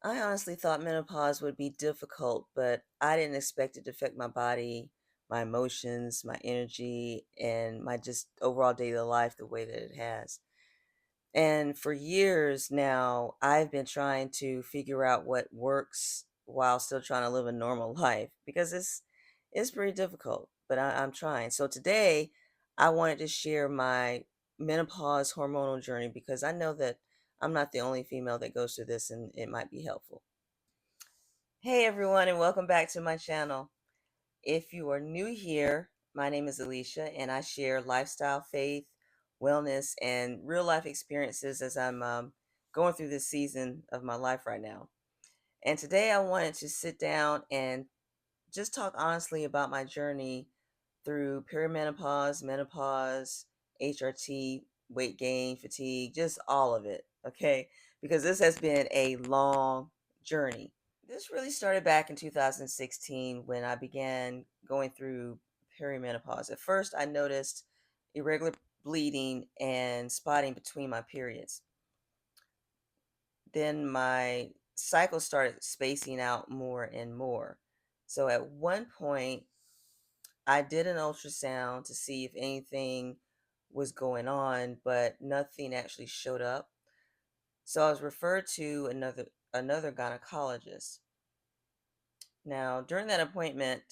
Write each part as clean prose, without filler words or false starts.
I honestly thought menopause would be difficult, but I didn't expect it to affect my body, my emotions, my energy, and my just overall daily life the way that it has. And for years now, I've been trying to figure out what works while still trying to live a normal life because it's pretty difficult, but I'm trying. So today, I wanted to share my menopause hormonal journey because I know that I'm not the only female that goes through this, and it might be helpful. Hey everyone, and welcome back to my channel. If you are new here, my name is Alicia, and I share lifestyle, faith, wellness, and real life experiences as I'm going through this season of my life right now. And today I wanted to sit down and just talk honestly about my journey through perimenopause, menopause, HRT, weight gain, fatigue, just all of it, okay? Because this has been a long journey. This really started back in 2016 when I began going through perimenopause. At first, I noticed irregular bleeding and spotting between my periods. Then my cycle started spacing out more and more. So at one point, I did an ultrasound to see if anything was going on, but nothing actually showed up. So I was referred to another gynecologist. Now, during that appointment,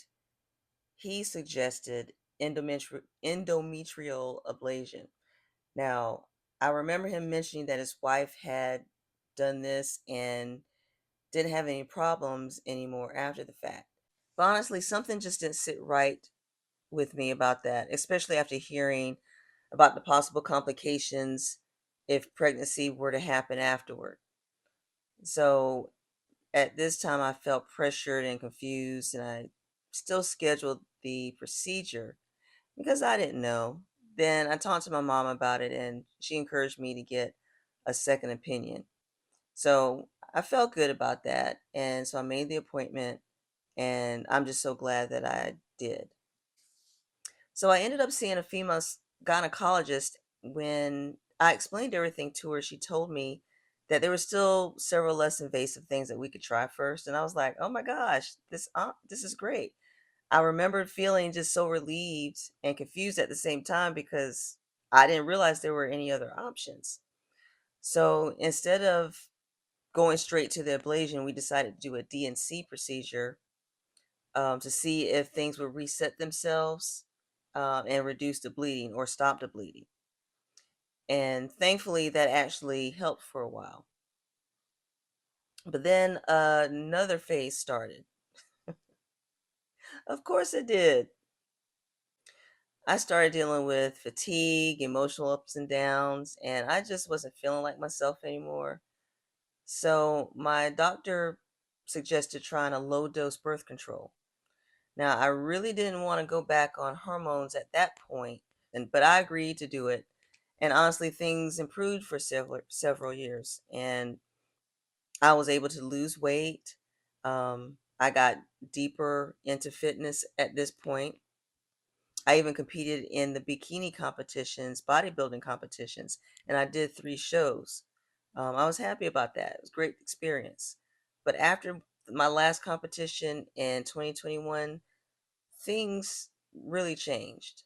he suggested endometrial ablation. Now, I remember him mentioning that his wife had done this and didn't have any problems anymore after the fact. But honestly, something just didn't sit right with me about that, especially after hearing about the possible complications if pregnancy were to happen afterward. So at this time, I felt pressured and confused, and I still scheduled the procedure because I didn't know. Then I talked to my mom about it, and she encouraged me to get a second opinion. So I felt good about that. And so I made the appointment, and I'm just so glad that I did. So I ended up seeing a female gynecologist. When I explained everything to her, she told me that there were still several less invasive things that we could try first. And I was like, oh my gosh, this is great. I remembered feeling just so relieved and confused at the same time because I didn't realize there were any other options. So instead of going straight to the ablation, we decided to do a DNC procedure to see if things would reset themselves and reduce the bleeding or stop the bleeding. And thankfully, that actually helped for a while. But then another phase started. Of course, it did. I started dealing with fatigue, emotional ups and downs, and I just wasn't feeling like myself anymore. So my doctor suggested trying a low dose birth control. Now, I really didn't want to go back on hormones at that point, but I agreed to do it. And honestly, things improved for several years, and I was able to lose weight. I got deeper into fitness at this point. I even competed in the bikini competitions, bodybuilding competitions, and I did 3 shows. I was happy about that. It was a great experience. But after my last competition in 2021, things really changed.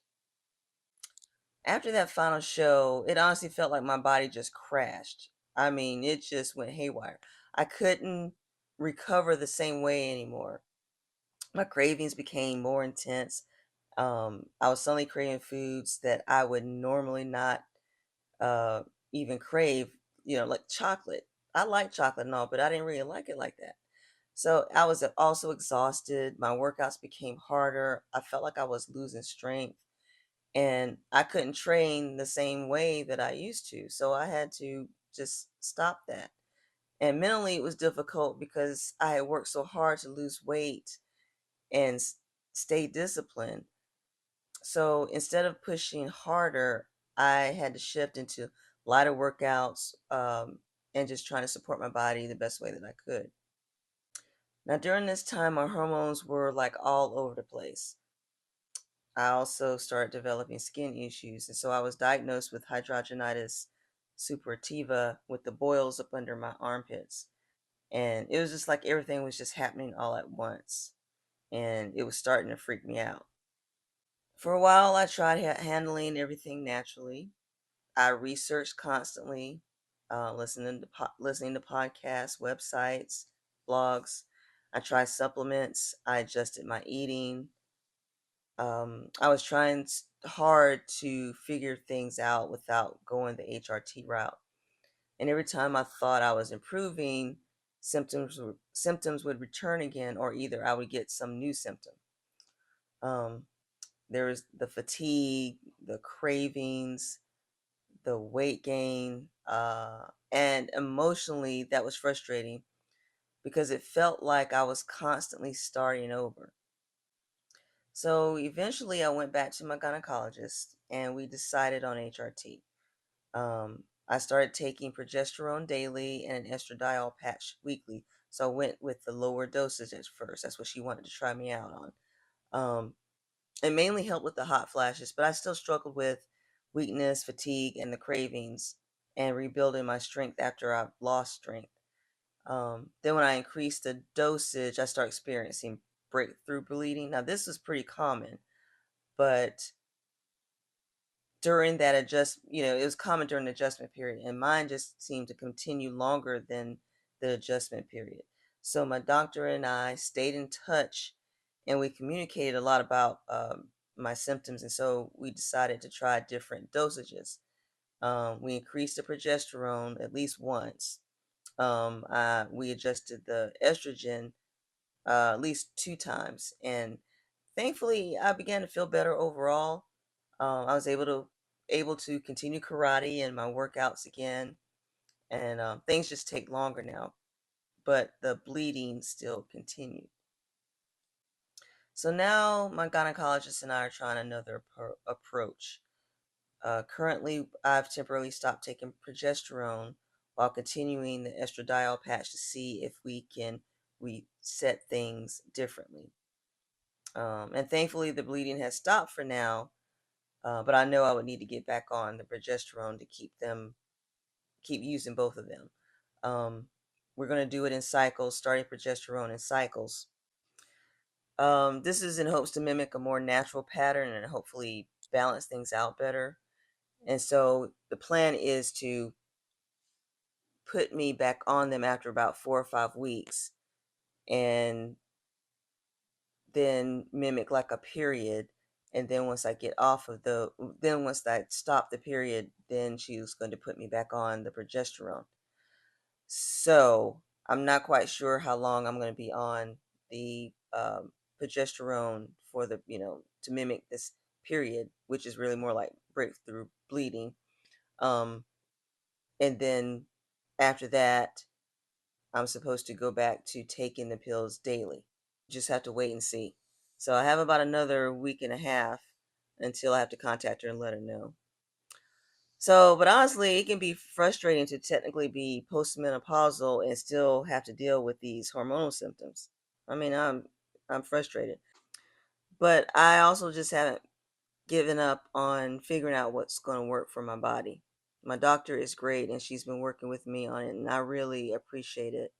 After that final show, it honestly felt like my body just crashed. I mean, it just went haywire. I couldn't recover the same way anymore. My cravings became more intense. I was suddenly craving foods that I would normally not uh, even crave, like chocolate. I like chocolate and all, but I didn't really like it like that. So I was also exhausted. My workouts became harder. I felt like I was losing strength, and I couldn't train the same way that I used to. So I had to just stop that. And mentally, it was difficult because I had worked so hard to lose weight and stay disciplined. So instead of pushing harder, I had to shift into lighter workouts and just trying to support my body the best way that I could. Now, during this time, my hormones were like all over the place. I also started developing skin issues, and so I was diagnosed with hidradenitis suppurativa with the boils up under my armpits. And it was just like everything was just happening all at once. And it was starting to freak me out. For a while, I tried handling everything naturally. I researched constantly, listening to podcasts, websites, blogs. I tried supplements. I adjusted my eating. I was trying hard to figure things out without going the HRT route. And every time I thought I was improving, symptoms would return again, or either I would get some new symptom. Um, there was the fatigue, the cravings, the weight gain, and emotionally that was frustrating because it felt like I was constantly starting over. So eventually I went back to my gynecologist and we decided on HRT. I started taking progesterone daily and an estradiol patch weekly. So I went with the lower dosage at first. That's what she wanted to try me out on. It mainly helped with the hot flashes, but I still struggled with weakness, fatigue, and the cravings, and rebuilding my strength after I lost strength. Then when I increased the dosage, I started experiencing breakthrough bleeding. Now this was pretty common, but during that it was common during the adjustment period, and mine just seemed to continue longer than the adjustment period. So my doctor and I stayed in touch, and we communicated a lot about my symptoms, and so we decided to try different dosages. We increased the progesterone at least once. We adjusted the estrogen at least 2 times, and thankfully I began to feel better overall. I was able to continue karate and my workouts again, and things just take longer now, but the bleeding still continued. So now my gynecologist and I are trying another approach. Currently, I've temporarily stopped taking progesterone while continuing the estradiol patch to see if we can reset things differently. And thankfully, the bleeding has stopped for now. But I know I would need to get back on the progesterone to keep using both of them. Um, we're going to do it in cycles, starting progesterone in cycles. This is in hopes to mimic a more natural pattern and hopefully balance things out better. And so the plan is to put me back on them after about 4 or 5 weeks and then mimic like a period. And then once I stop the period, then she was going to put me back on the progesterone. So I'm not quite sure how long I'm going to be on the progesterone for to mimic this period, which is really more like breakthrough bleeding. Um, and then after that, I'm supposed to go back to taking the pills daily. Just have to wait and see. So I have about another week and a half until I have to contact her and let her know. So, but honestly, it can be frustrating to technically be postmenopausal and still have to deal with these hormonal symptoms. I mean, I'm frustrated, but I also just haven't given up on figuring out what's going to work for my body. My doctor is great, and she's been working with me on it, and I really appreciate it.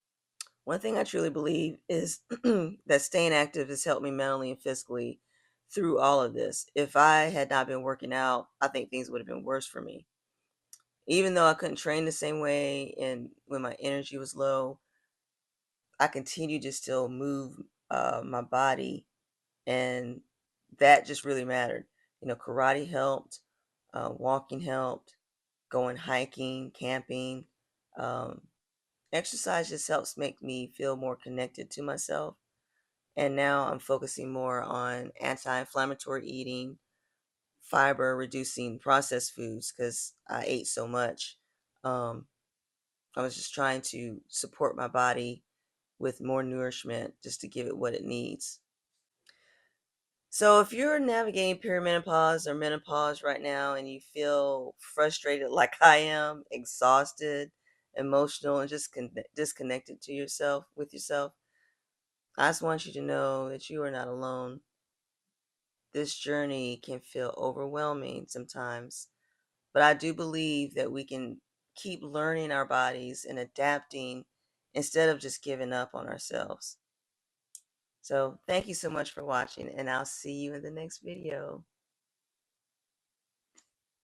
One thing I truly believe is that staying active has helped me mentally and physically through all of this. If I had not been working out, I think things would have been worse for me. Even though I couldn't train the same way and when my energy was low, I continued to still move my body, and that just really mattered. Karate helped, walking helped, going hiking, camping. Um, Exercise just helps make me feel more connected to myself. And now I'm focusing more on anti inflammatory eating, fiber, reducing processed foods because I ate so much. Um, I was just trying to support my body with more nourishment just to give it what it needs. So if you're navigating perimenopause or menopause right now and you feel frustrated like I am, exhausted, emotional, and just disconnected to yourself, I just want you to know that you are not alone. This journey can feel overwhelming sometimes, but I do believe that we can keep learning our bodies and adapting instead of just giving up on ourselves. So thank you so much for watching, and I'll see you in the next video.